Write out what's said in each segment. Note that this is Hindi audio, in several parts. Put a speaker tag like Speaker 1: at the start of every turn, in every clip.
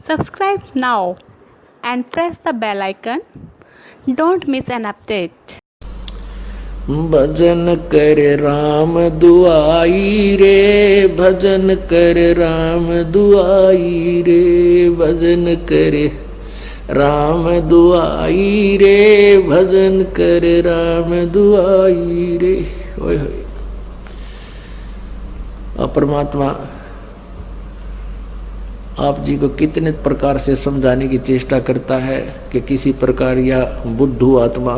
Speaker 1: Subscribe now and press the bell icon. Don't miss an update.
Speaker 2: भजन कर राम दुआई रे, भजन कर राम दुआई रे, भजन करे राम दुआई रे, भजन कर राम दुआई रे। ओए होए। और परमात्मा आप जी को कितने प्रकार से समझाने की चेष्टा करता है कि किसी प्रकार या बुद्धू आत्मा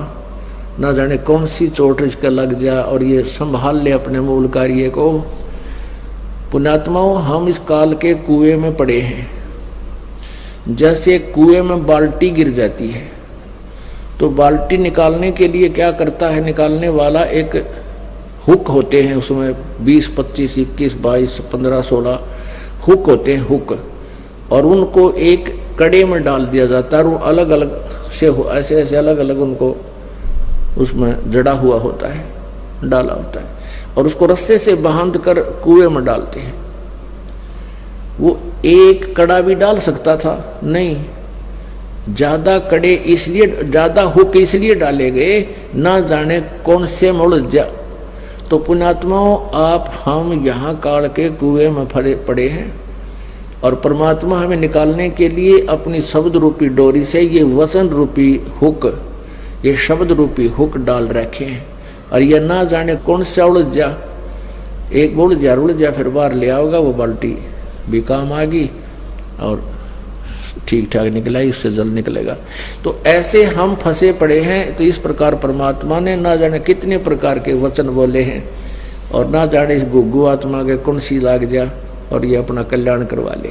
Speaker 2: ना जाने कौन सी चोट इसका लग जाए और ये संभाल ले अपने मूल कार्य को। पुण्यात्माओं, हम इस काल के कुएं में पड़े हैं। जैसे कुएं में बाल्टी गिर जाती है तो बाल्टी निकालने के लिए क्या करता है निकालने वाला, एक हुक होते हैं, उसमें 20, 25, 21, 22, 15, 16 हुक होते हैं, हुक, और उनको एक कड़े में डाल दिया जाता है और वो अलग अलग से ऐसे ऐसे अलग अलग उनको उसमें जड़ा हुआ होता है, डाला होता है, और उसको रस्से से बांध कर कुएं में डालते हैं। वो एक कड़ा भी डाल सकता था, नहीं, ज्यादा कड़े इसलिए, ज्यादा हुक इसलिए डाले गए ना जाने कौन से में उलझ जा। तो पुण्यात्माओं, आप हम यहाँ काल के कुएं में पड़े हैं और परमात्मा हमें निकालने के लिए अपनी शब्द रूपी डोरी से ये वचन रूपी हुक, ये शब्द रूपी हुक डाल रखे हैं। और ये ना जाने कौन सा उलझ जा, एक उलझ जा फिर बाहर ले आओगा, वो बाल्टी भी काम आ गई और ठीक ठाक निकला, उससे जल निकलेगा। तो ऐसे हम फंसे पड़े हैं। तो इस प्रकार परमात्मा ने ना जाने कितने प्रकार के वचन बोले हैं और ना जाने इस गुग्गू आत्मा के कौन सी लाग जा और ये अपना कल्याण करवा ले।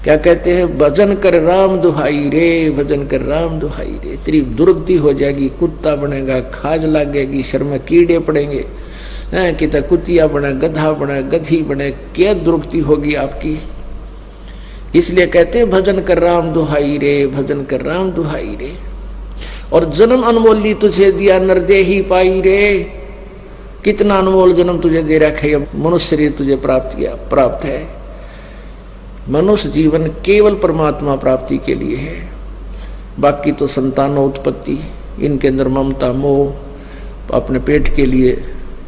Speaker 2: क्या कहते हैं, भजन कर राम दुहाई रे, भजन कर राम दुहाई रे। तेरी दुर्गति हो जाएगी, कुत्ता बनेगा, खाज लगेगी, शर में कीड़े पड़ेंगे, कितना कुतिया बने, गधा बने, गधी बने, क्या दुर्गति होगी आपकी। इसलिए कहते हैं भजन कर राम दुहाई रे, भजन कर राम दुहाई रे। और जन्म अनमोली तुझे दिया नरदेही पाई रे, कितना अनमोल जन्म तुझे दे रखा है, मनुष्य शरीर तुझे प्राप्त है। मनुष्य जीवन केवल परमात्मा प्राप्ति के लिए है, बाकी तो संतानोत्पत्ति, इनके अंदर ममता मोह, अपने पेट के लिए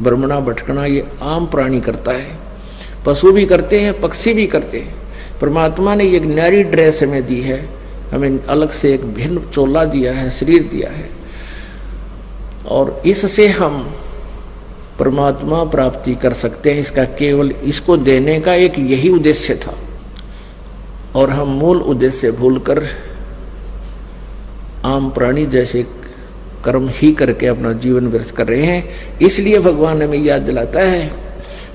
Speaker 2: भ्रमणा भटकना, ये आम प्राणी करता है, पशु भी करते हैं, पक्षी भी करते हैं। परमात्मा ने एक न्यारी ड्रेस हमें दी है, हमें अलग से एक भिन्न चोला दिया है, शरीर दिया है, और इससे हम परमात्मा प्राप्ति कर सकते हैं। इसका केवल इसको देने का एक यही उद्देश्य था और हम मूल उद्देश्य भूलकर आम प्राणी जैसे कर्म ही करके अपना जीवन व्यर्थ कर रहे हैं। इसलिए भगवान हमें याद दिलाता है,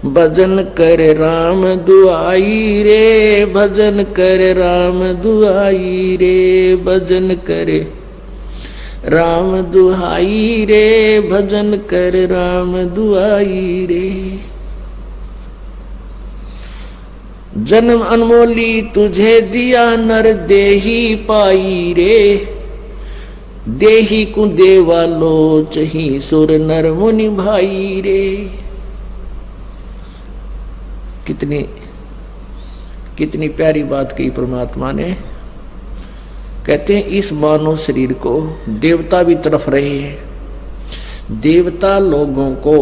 Speaker 2: भजन कर राम दुआई रे, भजन कर राम दुआई रे, भजन करे राम दुहाई रे, भजन कर राम दुआई रे। जन्म अनमोली तुझे दिया नर देही पाई रे, देही को देवा लोच ही सुर नर मुनि भाई रे। कितनी प्यारी बात कही परमात्मा ने। कहते हैं इस मानव शरीर को देवता भी तरफ रहे हैं। देवता लोगों को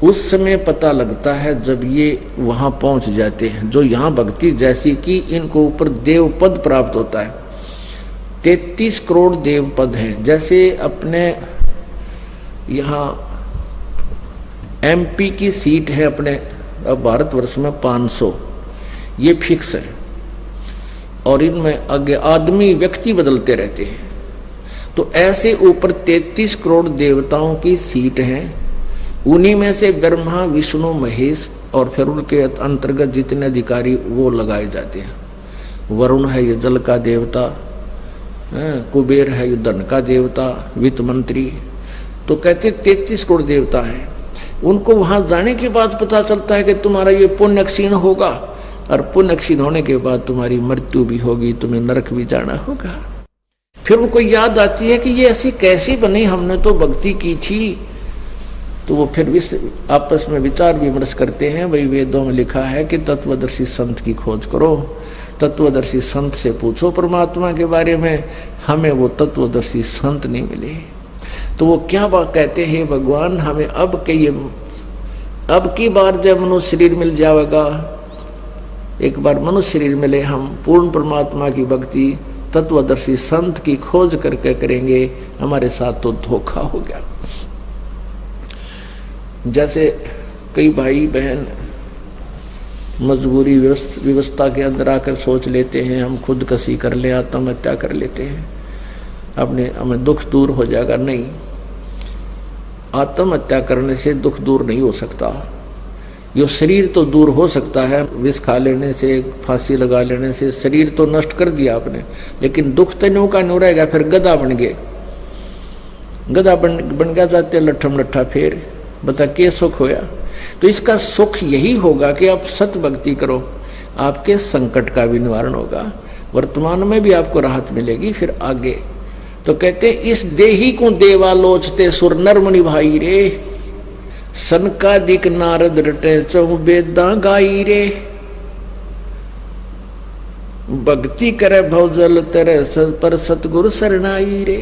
Speaker 2: उस समय पता लगता है जब ये वहां पहुंच जाते हैं, जो यहाँ भक्ति जैसी कि इनको ऊपर देव पद प्राप्त होता है। 33 करोड़ देव पद है। जैसे अपने यहाँ MP की सीट है अपने भारतवर्ष में 500, ये फिक्स है, और इनमें आगे आदमी व्यक्ति बदलते रहते हैं। तो ऐसे ऊपर 33 करोड़ देवताओं की सीट है। उन्हीं में से ब्रह्मा विष्णु महेश और फिर उनके अंतर्गत जितने अधिकारी वो लगाए जाते हैं। वरुण है ये जल का देवता, कुबेर है ये धन का देवता, वित्त मंत्री। तो कहते 33 करोड़ देवता हैं। उनको वहां जाने के बाद पता चलता है कि तुम्हारा ये पुण्य क्षीण होगा, और पुण्य क्षीण होने के बाद तुम्हारी मृत्यु भी होगी, तुम्हें नरक भी जाना होगा। फिर उनको याद आती है कि ये ऐसी कैसी बनी, हमने तो भक्ति की थी। तो वो फिर भी आपस में विचार विमर्श करते हैं। भाई वेदों में लिखा है कि तत्वदर्शी संत की खोज करो, तत्वदर्शी संत से पूछो परमात्मा के बारे में, हमें वो तत्वदर्शी संत नहीं मिले। तो वो क्या बात कहते हैं, भगवान हमें अब की बार जब मनुष्य शरीर मिल जाएगा, एक बार मनुष्य शरीर मिले, हम पूर्ण परमात्मा की भक्ति तत्वदर्शी संत की खोज करके करेंगे, हमारे साथ तो धोखा हो गया। जैसे कई भाई बहन मजबूरी व्यवस्था के अंदर आकर सोच लेते हैं हम खुदकशी कर ले, आत्महत्या कर लेते हैं, अपने हमें दुख दूर हो जाएगा। नहीं, आत्महत्या करने से दुख दूर नहीं हो सकता। यो शरीर तो दूर हो सकता है, विष खा लेने से, फांसी लगा लेने से शरीर तो नष्ट कर दिया आपने, लेकिन दुख तनों का नहीं रहेगा। फिर गधा बन गए, गधा बन गया जाते लट्ठम लट्ठा, फिर बता के सुख होया। तो इसका सुख यही होगा कि आप सत भक्ति करो, आपके संकट का भी निवारण होगा, वर्तमान में भी आपको राहत मिलेगी, फिर आगे। तो कहते इस देही को देवा लोचते सुर नर मुनि भाई रे, सनकादिक नारद रटे चहु बेदा गाई रे, भक्ति करे भवजल तेरे पर सतगुरु शरणाई रे।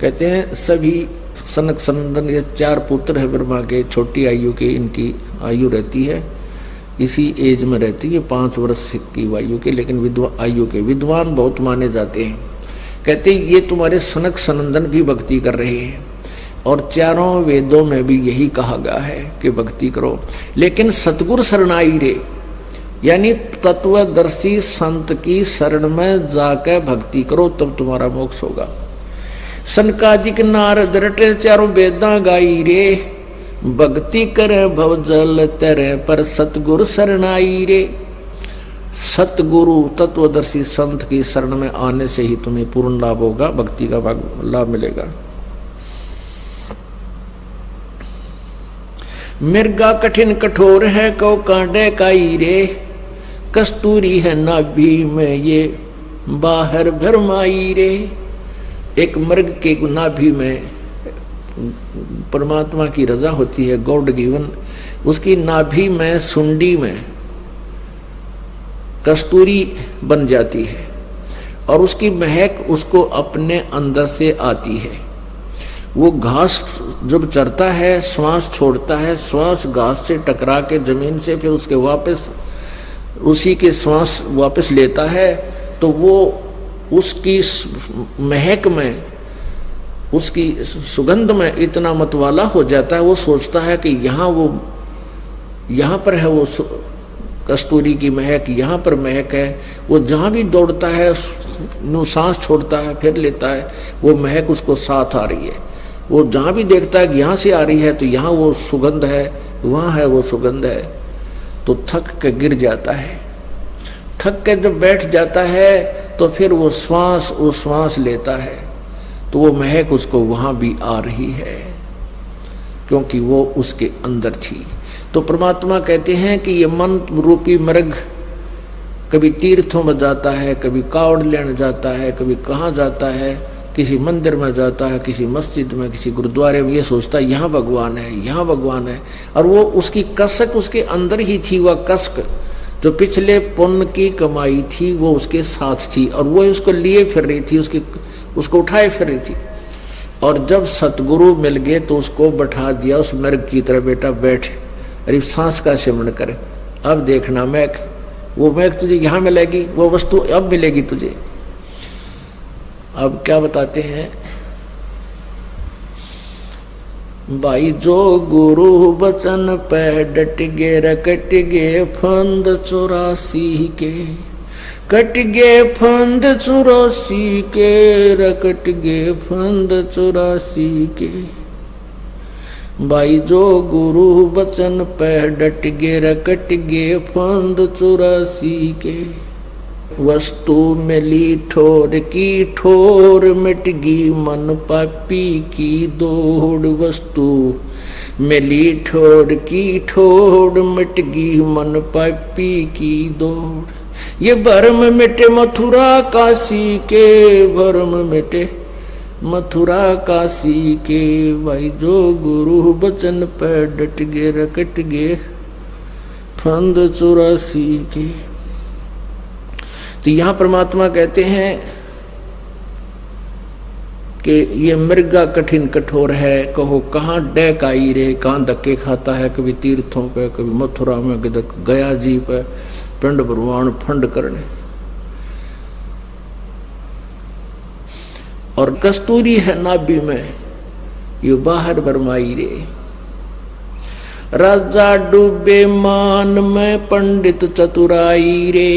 Speaker 2: कहते हैं सभी सनक सनंदन, ये 4 पुत्र है ब्रह्मा के, छोटी आयु के, इनकी आयु रहती है इसी एज में रहती है 5 वर्ष की आयु के, लेकिन आयु के विद्वान बहुत माने जाते हैं। कहते हैं ये तुम्हारे सनक सनंदन भी भक्ति कर रहे हैं, और 4 वेदों में भी यही कहा गया है कि भक्ति करो, लेकिन सतगुरु शरणाई रे, यानी तत्वदर्शी संत की शरण में जाकर भक्ति करो, तब तुम्हारा मोक्ष होगा। सनकादिक नारद रटे 4 वेदा गाई रे, भक्ति करे भवजल तेरे पर सतगुरु शरणाई रे। सतगुरु तत्वदर्शी संत की शरण में आने से ही तुम्हें पूर्ण लाभ होगा, भक्ति का लाभ मिलेगा। मिर्गा कठिन कठोर है कौ कांटे काई रे, कस्तूरी है नाभि में ये बाहर भरमाई रे। एक मृग के नाभि में परमात्मा की रजा होती है, गॉड गिवन, उसकी नाभि में सुंडी में कस्तूरी बन जाती है, और उसकी महक उसको अपने अंदर से आती है। वो घास जब चरता है, श्वास छोड़ता है, श्वास घास से टकरा के जमीन से फिर उसके वापस उसी के श्वास वापस लेता है, तो वो उसकी महक में, उसकी सुगंध में इतना मतवाला हो जाता है, वो सोचता है कि यहाँ पर है वो कस्तूरी की महक, यहाँ पर महक है। वो जहाँ भी दौड़ता है, सांस छोड़ता है, फिर लेता है, वो महक उसको साथ आ रही है। वो जहाँ भी देखता है कि यहाँ से आ रही है, तो यहाँ वो सुगंध है, वहाँ है वो सुगंध है, तो थक के गिर जाता है। थक के जब बैठ जाता है, तो फिर वो श्वास लेता है, तो वो महक उसको वहाँ भी आ रही है, क्योंकि वो उसके अंदर थी। तो परमात्मा कहते हैं कि ये मन रूपी मृग कभी तीर्थों में जाता है, कभी कावड़ लेने जाता है, कभी कहाँ जाता है, किसी मंदिर में जाता है, किसी मस्जिद में, किसी गुरुद्वारे में, ये सोचता है यहाँ भगवान है, यहाँ भगवान है, और वो उसकी कसक उसके अंदर ही थी। वह कसक जो पिछले पुण्य की कमाई थी वो उसके साथ थी, और वो उसको लिए फिर रही थी, उसको उठाए फिर रही थी। और जब सतगुरु मिल गए तो उसको बैठा दिया उस मृग की तरह, बेटा बैठ, अरे सांस का सेवन करे, अब देखना महक, वो महक तुझे यहाँ मिलेगी, वो वस्तु अब मिलेगी तुझे। अब क्या बताते हैं भाई, जो गुरु बचन पे डट गे रकट गे फंद 84 के, कट गे फंद 84 के, रकट गे फंद 84 के। भाई जो गुरु बचन पे डट गे रकट गे फंद 84 के, वस्तु मिली ठोर की ठोर, मिट गई मन पापी की दौड़। वस्तु मिली ठोर की ठोर, मिट गई मन पापी की दौड़। ये भरम मिटे मथुरा काशी के, भरम मिटे मथुरा काशी के। भाई जो गुरु बचन पे डट गे रकट गे फंद 84 के। तो यहां परमात्मा कहते हैं कि ये मृगा कठिन कठोर है, कहो कहाँ डैक आई रे, कहाँ धक्के खाता है, कभी तीर्थों पे, कभी मथुरा में, कभी गया जी पे, पिंड ब्रह्मांड फंड करने। और कस्तूरी है नाभि में, ये बाहर बरमाई रे। राजा डूबे मान में, पंडित चतुराई रे।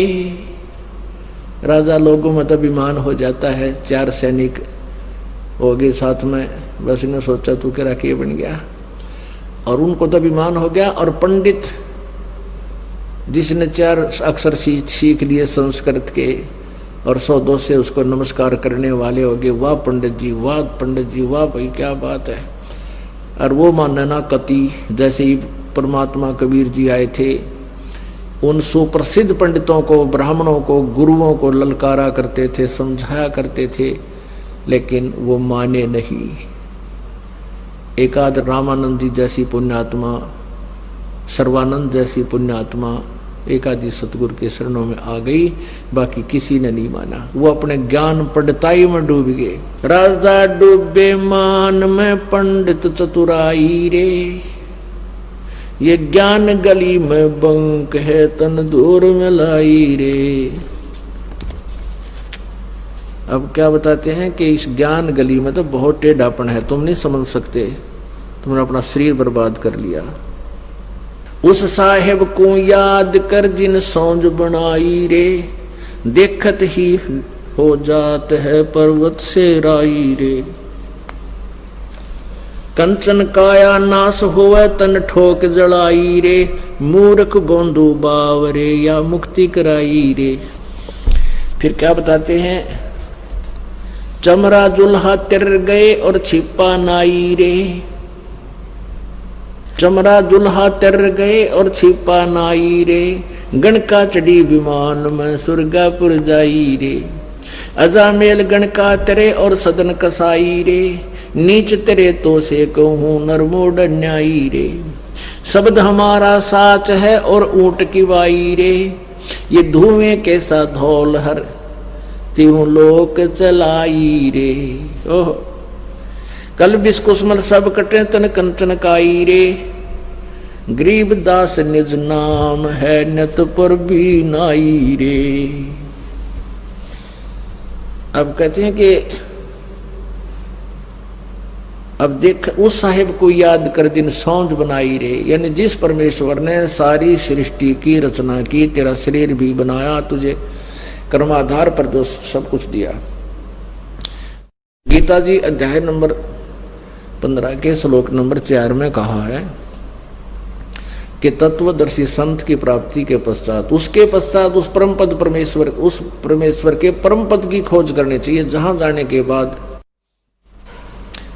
Speaker 2: राजा लोगों में तो अभिमान हो जाता है, 4 सैनिक हो गए साथ में, बस इन्हें सोचा तू क्या राखी बन गया, और उनको तो अभिमान हो गया। और पंडित जिसने 4 अक्षर सीख लिए संस्कृत के और 100-200 से उसको नमस्कार करने वाले हो गए, वाह पंडित जी, वाह पंडित जी, वाह भाई क्या बात है। और वो मानना कति, जैसे ही परमात्मा कबीर जी आए थे, उन सुप्रसिद्ध पंडितों को, ब्राह्मणों को, गुरुओं को ललकारा करते थे, समझाया करते थे, लेकिन वो माने नहीं। एकाद रामानंद जी जैसी पुण्यात्मा, सर्वानंद जैसी पुण्यात्मा एकादी सतगुरु के शरणों में आ गई, बाकी किसी ने नहीं माना। वो अपने ज्ञान पंडिताई में डूब गए। राजा डूबे मान में, पंडित चतुराई रे। ये ज्ञान गली में बंक है, तन दूर में लाई रे। अब क्या बताते हैं कि इस ज्ञान गली में तो बहुत टेढ़ापन है, तुम नहीं समझ सकते, तुमने अपना शरीर बर्बाद कर लिया। उस साहेब को याद कर जिन सौंज बनाई रे, देखत ही हो जात है पर्वत से राई रे। कंचन काया नाश होवे, तन ठोक जड़ाई रे। मूर्ख बोंदू बावरे, या मुक्ति कराई रे। फिर क्या बताते हैं, चमरा जुल्हा तिर गए और छिपा नाई रे। चमरा जुल्हा तिर गए और छिपा नाई रे। गणका चढ़ी विमान में, सुरगापुर जाई रे। अजामेल गणका तेरे और सदन कसाई रे। नीच तेरे तो से कहूँ नरमोड न्यायी रे। शब्द हमारा साच है और ऊंट की वाई रे। ये धुएं कैसा धौल हर, त्यों लोक चलाई रे। ओह कल बिस्कुस्मल सब कटे, तन कंचन काई रे। गरीब दास निज नाम है, नत पर भी नाई रे। अब कहते हैं कि अब देख, उस साहिब को याद कर जिन सौंज बनाई रे, यानी जिस परमेश्वर ने सारी सृष्टि की रचना की, तेरा शरीर भी बनाया, तुझे कर्माधार पर जो सब कुछ दिया। गीता जी अध्याय नंबर 15 के श्लोक नंबर 4 में कहा है कि तत्वदर्शी संत की प्राप्ति के पश्चात, उसके पश्चात उस परम पद परमेश्वर, उस परमेश्वर के परम पद की खोज करनी चाहिए, जहां जाने के बाद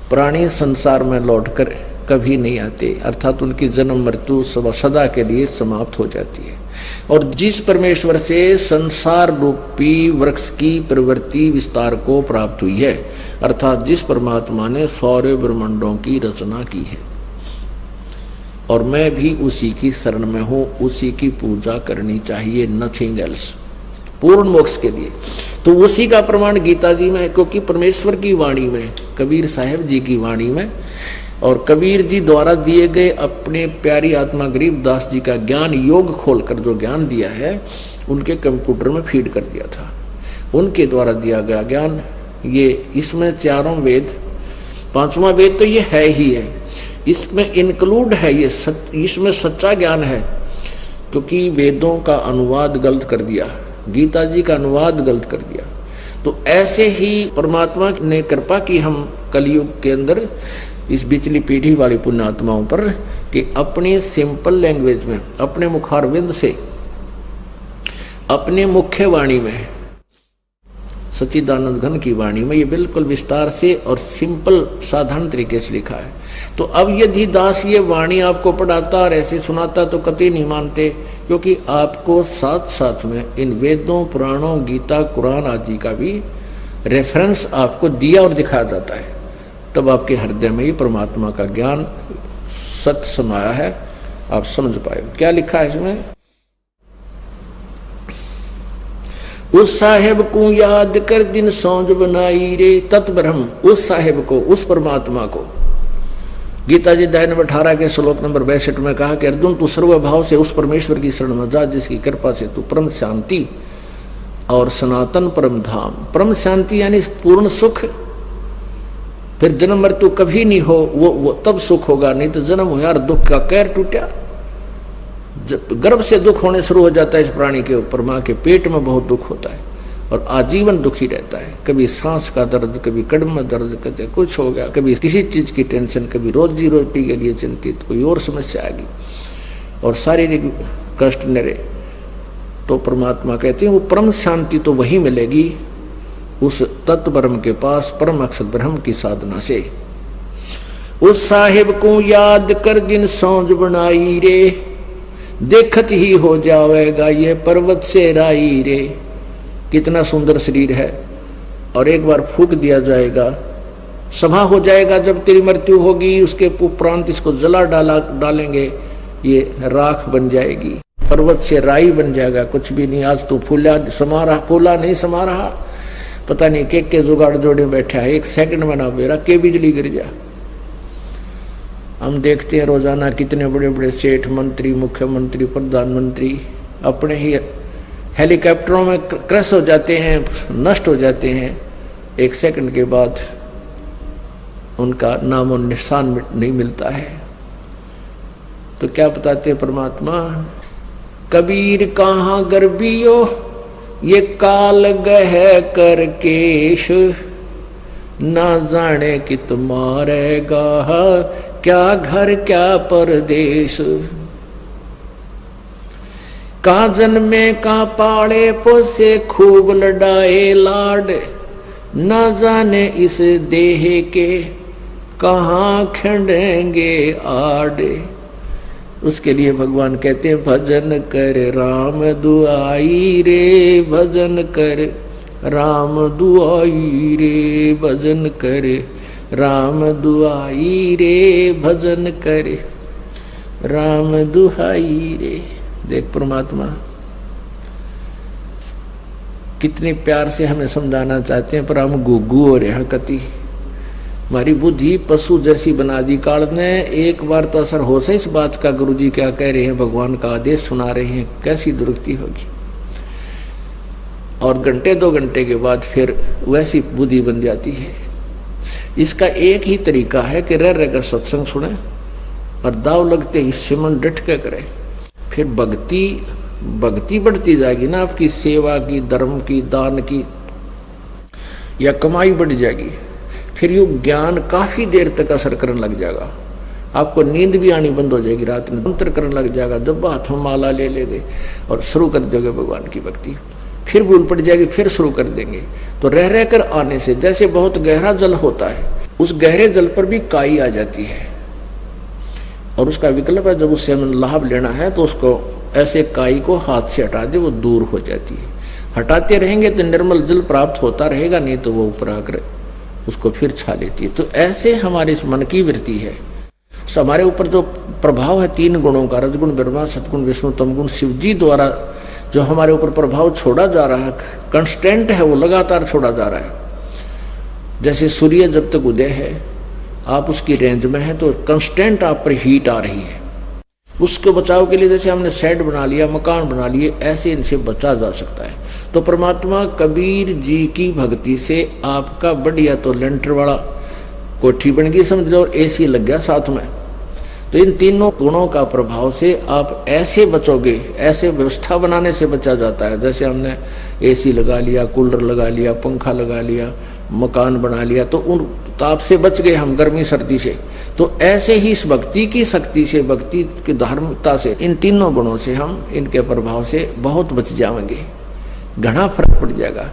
Speaker 2: प्राणी संसार में लौटकर कभी नहीं आते, अर्थात उनकी जन्म मृत्यु सदा के लिए समाप्त हो जाती है। और जिस परमेश्वर से संसार रूपी वृक्ष की प्रवृत्ति विस्तार को प्राप्त हुई है, अर्थात जिस परमात्मा ने सौर्य ब्रह्मांडों की रचना की है, और मैं भी उसी की शरण में हूं, उसी की पूजा करनी चाहिए, नथिंग एल्स, पूर्ण मोक्ष के लिए। तो उसी का प्रमाण गीता जी में है, क्योंकि परमेश्वर की वाणी में, कबीर साहब जी की वाणी में, और कबीर जी द्वारा दिए गए अपने प्यारी आत्मा गरीबदास जी का ज्ञान योग खोलकर जो ज्ञान दिया है, उनके कंप्यूटर में फीड कर दिया था। उनके द्वारा दिया गया ज्ञान, ये इसमें 4 वेद, 5वां वेद तो ये है ही है, इसमें इंक्लूड है, ये इसमें सच्चा ज्ञान है। क्योंकि वेदों का अनुवाद गलत कर दिया, गीता जी का अनुवाद गलत कर दिया। तो ऐसे ही परमात्मा ने कृपा की हम कलयुग के अंदर इस बिचली पीढ़ी वाली पुण्यात्माओं पर, कि अपनी सिंपल लैंग्वेज में, अपने मुखारविंद से, अपने मुख्य वाणी में, सच्चिदानंद घन की वाणी में ये बिल्कुल विस्तार से और सिंपल साधारण तरीके से लिखा है। तो अब यदि दास ये वाणी आपको पढ़ाता और ऐसे सुनाता तो कतई नहीं मानते, क्योंकि आपको साथ साथ में इन वेदों, पुराणों, गीता, कुरान आदि का भी रेफरेंस आपको दिया और दिखाया जाता है। तब आपके हृदय में ही परमात्मा का ज्ञान सत्य समाया है, आप समझ पाए। क्या लिखा है इसमें? उस साहेब को याद कर दिन सौंज बनाई रे, तत्ब्रह्म, उस साहेब को, उस परमात्मा को। गीता जी अध्याय नंबर 18 के श्लोक नंबर 62 में कहा कि अर्जुन तू सर्वभाव से उस परमेश्वर की शरण में जा जिसकी कृपा से तू परम शांति और सनातन परम धाम, परम शांति यानी पूर्ण सुख, फिर जन्म मृत्यु कभी नहीं हो, वो तब सुख होगा, नहीं तो जन्म हो यार दुख का कैर टूटा। जब गर्भ से दुख होने शुरू हो जाता है इस प्राणी के ऊपर, माँ के पेट में बहुत दुख होता है और आजीवन दुखी रहता है। कभी सांस का दर्द, कभी कदम में दर्द, कभी कुछ हो गया, कभी किसी चीज की टेंशन, कभी रोजी रोटी के लिए चिंतित, कोई और समस्या आ गई और शारीरिक कष्ट निरे। तो परमात्मा कहते हैं वो परम शांति तो वही मिलेगी उस तत्व ब्रह्म के पास, परम अक्षर ब्रह्म की साधना से। उस साहिब को याद कर जिन सौंज बनाई रे, देखत ही हो जाएगा ये पर्वत से राई रे। कितना सुंदर शरीर है और एक बार फूक दिया जाएगा, सभा हो जाएगा। जब तेरी मृत्यु होगी उसके उपरांत इसको जला डालेंगे, ये राख बन जाएगी, पर्वत से राई बन जाएगा। कुछ भी नहीं, आज तो फूला समा रहा, फूला नहीं समा रहा, पता नहीं के जुगाड़ जोड़े बैठा है, एक सेकंड में ना बेरा के बिजली गिर जा। हम देखते हैं रोजाना कितने बड़े बड़े सेठ, मंत्री, मुख्यमंत्री, प्रधानमंत्री अपने ही हेलीकॉप्टरों में क्रैश हो जाते हैं, नष्ट हो जाते हैं, एक सेकंड के बाद उनका नाम और निशान नहीं मिलता है। तो क्या बताते हैं परमात्मा, कबीर कहाँ गर्बियो ये काल गह कर केश, ना जाने कि तुम्हारेगा क्या घर क्या परदेश। का जन्मे का पाले पोसे खूब लड़ाए लाड, न जाने इस देह के कहाँ खंडेंगे आड़े। उसके लिए भगवान कहते हैं भजन कर राम दुआई रे, भजन कर राम दुआई रे, भजन कर राम दुआई रे, भजन कर राम दुहाई रे। देख परमात्मा कितने प्यार से हमें समझाना चाहते हैं, पर हम गुग्गू हो रहे कति, हमारी बुद्धि पशु जैसी बना दी काल ने। एक बार तो असर हो से इस बात का, गुरुजी क्या कह रहे हैं, भगवान का आदेश सुना रहे हैं, कैसी दुरुक्ति होगी। और घंटे 2 घंटे के बाद फिर वैसी बुद्धि बन जाती है। इसका एक ही तरीका है कि रह कर सत्संग सुने और दाव लगते ही सिमन डट के करे, फिर भक्ति बढ़ती जाएगी ना, आपकी सेवा की, धर्म की, दान की या कमाई बढ़ जाएगी। फिर यू ज्ञान काफी देर तक असर करने लग जाएगा, आपको नींद भी आनी बंद हो जाएगी, रात में मंत्र करने लग जाएगा। जब हाथ में माला ले लेंगे और शुरू कर दोगे भगवान की भक्ति, फिर भूल पड़ जाएगी, फिर शुरू कर देंगे। तो रह कर आने से, जैसे बहुत गहरा जल होता है, उस गहरे जल पर भी काई आ जाती है और उसका विकल्प है, जब उससे हमें लाभ लेना है तो उसको ऐसे काई को हाथ से हटा दे, वो दूर हो जाती है। हटाते रहेंगे तो निर्मल जल प्राप्त होता रहेगा, नहीं तो वो ऊपर आकर उसको फिर छा लेती है। तो ऐसे हमारे इस मन की वृत्ति है, हमारे ऊपर जो प्रभाव है 3 गुणों का, रजगुण ब्रह्मा, सतगुण विष्णु, तमगुण शिव जी द्वारा जो हमारे ऊपर प्रभाव छोड़ा जा रहा है, कंस्टेंट है, वो लगातार छोड़ा जा रहा है। जैसे सूर्य जब तक उदय है, आप उसकी रेंज में है तो कंस्टेंट आप पर हीट आ रही है। उसके बचाव के लिए जैसे हमने शेड बना लिया, मकान बना लिए, ऐसे इनसे बचा जा सकता है। तो परमात्मा कबीर जी की भक्ति से आपका बढ़िया तो लेंटर वाला कोठी बन गई समझ लो, और एसी लग गया साथ में। तो इन तीनों गुणों का प्रभाव से आप ऐसे बचोगे, ऐसे व्यवस्था बनाने से बचा जाता है। जैसे हमने एसी लगा लिया, कूलर लगा लिया, पंखा लगा लिया, मकान बना लिया, तो उन ताप से बच गए हम, गर्मी सर्दी से। तो ऐसे ही इस भक्ति की शक्ति से, भक्ति की धार्मिकता से, इन तीनों गुणों से हम, इनके प्रभाव से बहुत बच जाएंगे, घना फर्क पड़ जाएगा।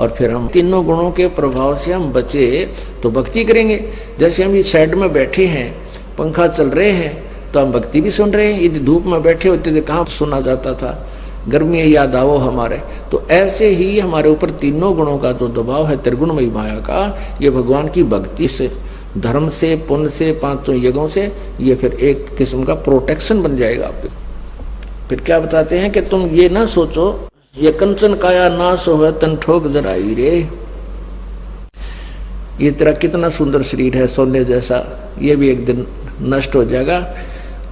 Speaker 2: और फिर हम तीनों गुणों के प्रभाव से हम बचे तो भक्ति करेंगे। जैसे हम इस साइड में बैठे हैं, पंखा चल रहे हैं, तो हम भक्ति भी सुन रहे हैं। यदि धूप में बैठे होते थे कहाँ सुना जाता था, गर्मी याद आओ हमारे। तो ऐसे ही हमारे ऊपर तीनों गुणों का जो दबाव है, त्रिगुणमयी माया का, ये भगवान की भक्ति से, धर्म से, पुण्य से, 5 यज्ञों से, ये फिर एक किस्म का प्रोटेक्शन बन जाएगा आपके। फिर क्या बताते हैं कि तुम ये ना सोचो ये कंचन काया नाश हो तन ठोक जराई रे। ये तेरा कितना सुंदर शरीर है सोने जैसा, ये भी एक दिन नष्ट हो जाएगा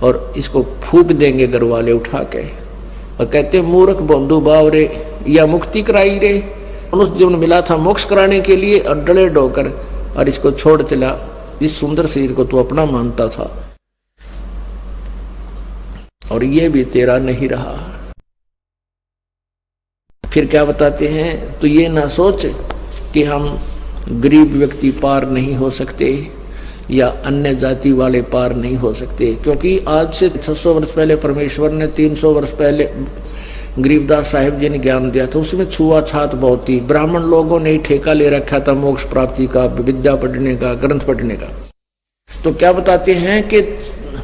Speaker 2: और इसको फूक देंगे घर वाले उठा के। और कहते मूर्ख बंधु भाव रे, या मुक्ति कराई रे। मनुष्य जीवन मिला था मोक्ष कराने के लिए और डले डोकर और इसको छोड़ चला। इस सुंदर शरीर को तू अपना मानता था और ये भी तेरा नहीं रहा। फिर क्या बताते हैं, तो ये ना सोच कि हम गरीब व्यक्ति पार नहीं हो सकते या अन्य जाति वाले पार नहीं हो सकते, क्योंकि आज से 600 वर्ष पहले परमेश्वर ने 300 वर्ष पहले गरीबदास साहिब जी ने ज्ञान दिया था। उसमें छुआछात बहुत थी। ब्राह्मण लोगों ने ही ठेका ले रखा था मोक्ष प्राप्ति का, विद्या पढ़ने का, ग्रंथ पढ़ने का। तो क्या बताते हैं कि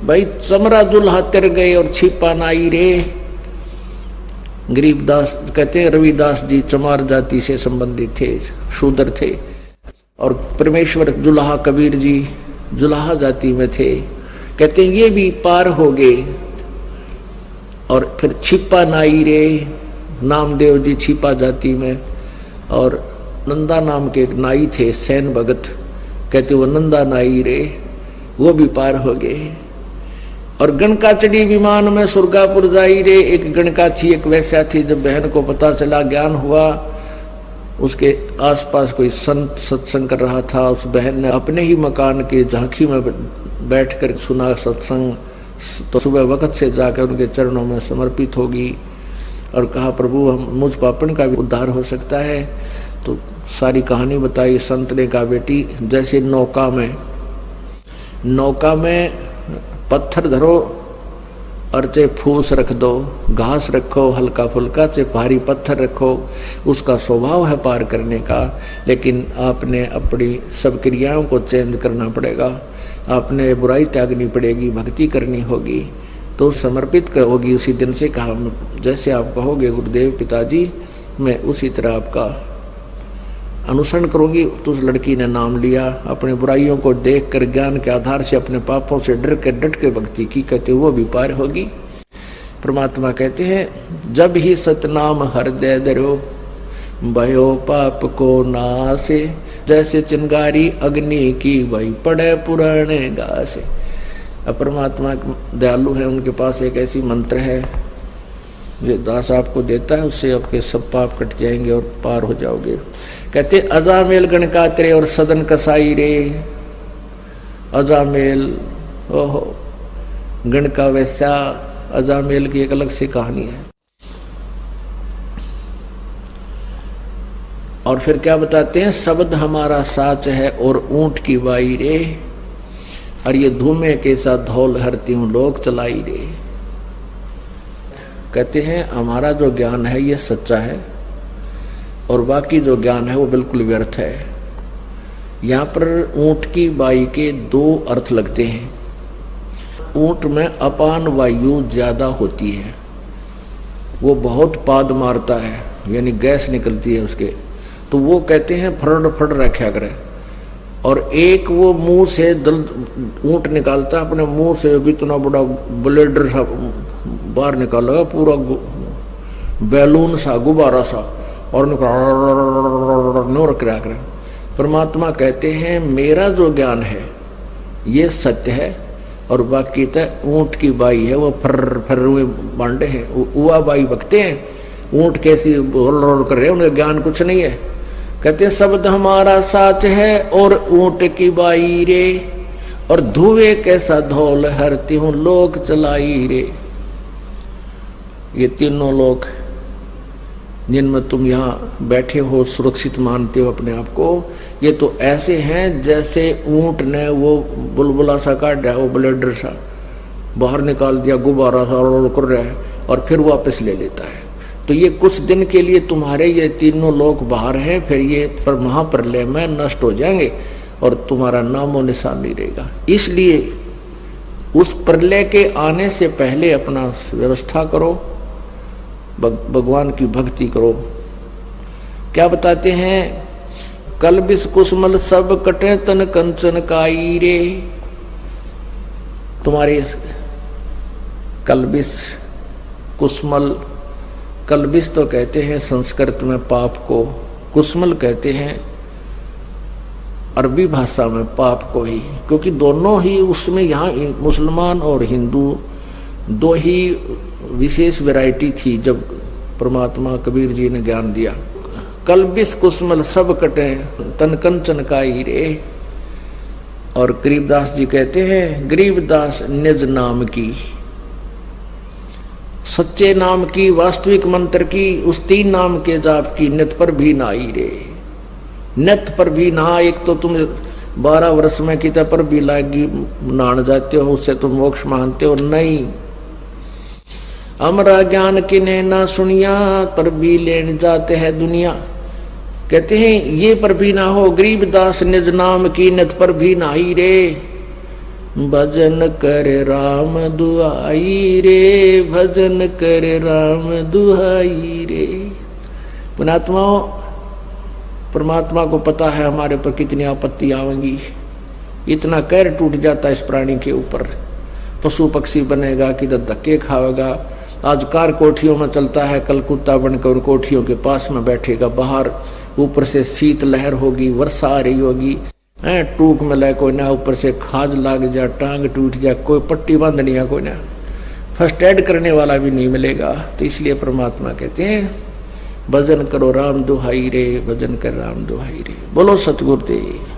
Speaker 2: भाई चमरा जुल्हा तिर गए और छिपा नाई रे। गरीबदास कहते हैं रविदास जी चमार जाति से संबंधित थे, शूद्र थे, और परमेश्वर जुल्हा कबीर जी जुल्हा जाति में थे। कहते हैं ये भी पार हो गए। और फिर छिपा नाई रे, नामदेव जी छिपा जाति में, और नंदा नाम के एक नाई थे सैन भगत, कहते वो नंदा नाई रे, वो भी पार हो गए। और गणका चढ़ी विमान में सुरगापुर जाई रे। एक गणका थी, एक वैश्या थी। जब बहन को पता चला, ज्ञान हुआ, उसके आसपास कोई संत सत्संग कर रहा था, उस बहन ने अपने ही मकान के झांकी में बैठकर सुना सत्संग। तो सुबह वक्त से जाकर उनके चरणों में समर्पित होगी और कहा प्रभु हम मुझ पापन का भी उद्धार हो सकता है। तो सारी कहानी बताई। संत ने कहा बेटी जैसे नौका में पत्थर धरो और चाहे फूस रख दो, घास रखो हल्का फुल्का, चाहे भारी पत्थर रखो, उसका स्वभाव है पार करने का। लेकिन आपने अपनी सब क्रियाओं को चेंज करना पड़ेगा, आपने बुराई त्यागनी पड़ेगी, भक्ति करनी होगी, तो समर्पित होगी उसी दिन से। कहा जैसे आप कहोगे गुरुदेव पिताजी, मैं उसी तरह आपका अनुसरण करूंगी। तो उस लड़की ने नाम लिया, अपने बुराइयों को देखकर ज्ञान के आधार से अपने पापों से डट के भक्ति की। कहते वो भी पार होगी। परमात्मा कहते हैं जब ही सतनाम हृदय धरो भयो पाप को नासे। जैसे चिंगारी अग्नि की वही पड़े पुराने घासे। अब परमात्मा दयालु है, उनके पास एक ऐसी मंत्र है जो दास आपको देता है, उससे आपके सब पाप कट जाएंगे और पार हो जाओगे। कहते अजामेल गणकात्रे और सदन कसाई रे। अजामेल ओहो गणका वैसा, अजामेल की एक अलग सी कहानी है। और फिर क्या बताते हैं, शब्द हमारा साच है और ऊंट की बाई रे। और ये धूमे के साथ धौल हरती हूँ लोक चलाई रे। कहते हैं हमारा जो ज्ञान है ये सच्चा है और बाकी जो ज्ञान है वो बिल्कुल व्यर्थ है। यहाँ पर ऊंट की बाई के दो अर्थ लगते हैं। ऊंट में अपान वायु ज्यादा होती है, वो बहुत पाद मारता है, यानी गैस निकलती है उसके, तो वो कहते हैं फड़ रखा करें। और एक वो मुंह से ऊंट निकालता है, अपने मुंह से इतना बड़ा ब्लेडर सा बाहर निकालेगा, पूरा बैलून सा गुब्बारा सा, और निकाल करें। परमात्मा कहते हैं मेरा जो ज्ञान है ये सत्य है और बाकी तो ऊंट की बाई है, वो फर हुए बांडे हैं, उआ बाई बकते हैं। ऊंट कैसी रोल कर रहे हैं, उनका ज्ञान कुछ नहीं है। कहते हैं शब्द हमारा साच है और ऊंट की बाई रे। और धुएं कैसा धौल हरती हूँ लोक चलाई रे। ये तीनों लोग जिनमें तुम यहाँ बैठे हो सुरक्षित मानते हो अपने आप को, ये तो ऐसे हैं जैसे ऊंट ने वो बुलबुला सा काटा, वो ब्लेडर सा बाहर निकाल दिया, गुब्बारा सा रोल कर रहा है और फिर वापस ले लेता है। तो ये कुछ दिन के लिए तुम्हारे ये तीनों लोग बाहर हैं, फिर ये पर महाप्रलय में नष्ट हो जाएंगे और तुम्हारा नामो निशान नहीं रहेगा। इसलिए उस प्रलय के आने से पहले अपना व्यवस्था करो, भगवान की भक्ति करो। क्या बताते हैं, कल बिस कुसमल सब कटे तन कंचन काई रे। तुम्हारे कल बिस कुसमल कल्बिस तो कहते हैं संस्कृत में पाप को, कुस्मल कहते हैं अरबी भाषा में पाप को ही, क्योंकि दोनों ही उसमें यहाँ मुसलमान और हिंदू दो ही विशेष वैरायटी थी जब परमात्मा कबीर जी ने ज्ञान दिया। कल्बिस कुस्मल सब कटे तन कंचन का ही रे। और गरीबदास जी कहते हैं गरीबदास निज नाम की, सच्चे नाम की, वास्तविक मंत्र की, उस तीन नाम के जाप की नित पर भी नाई रे। नित पर भी नहा, एक तो तुम 12 वर्ष में कितने पर भी लागी नहान जाते हो, उससे तुम मोक्ष मानते हो नहीं। अमरा ज्ञान किने ना सुनिया पर भी लेने जाते हैं दुनिया। कहते हैं ये पर भी ना हो, गरीबदास निज नाम की नित पर भी नाई रे। भजन करे राम दुहाई रे, भजन करे राम दुहाई रे। पुणात्माओं, परमात्मा को पता है हमारे ऊपर कितनी आपत्ति आवेंगी। इतना कहर टूट जाता है इस प्राणी के ऊपर, पशु पक्षी बनेगा, किधर धक्के खाएगा। आज कार कोठियों में चलता है, कल कुत्ता बनकर कोठियों के पास में बैठेगा। बाहर ऊपर से शीत लहर होगी, वर्षा आ रही होगी, टूक में ले कोई ना, ऊपर से खाज लाग जाए, टांग टूट जाए, कोई पट्टी बांधनी है कोई ना, फर्स्ट एड करने वाला भी नहीं मिलेगा। तो इसलिए परमात्मा कहते हैं भजन करो राम दुहाई रे, भजन कर राम दुहाई रे। बोलो सतगुरुदेव।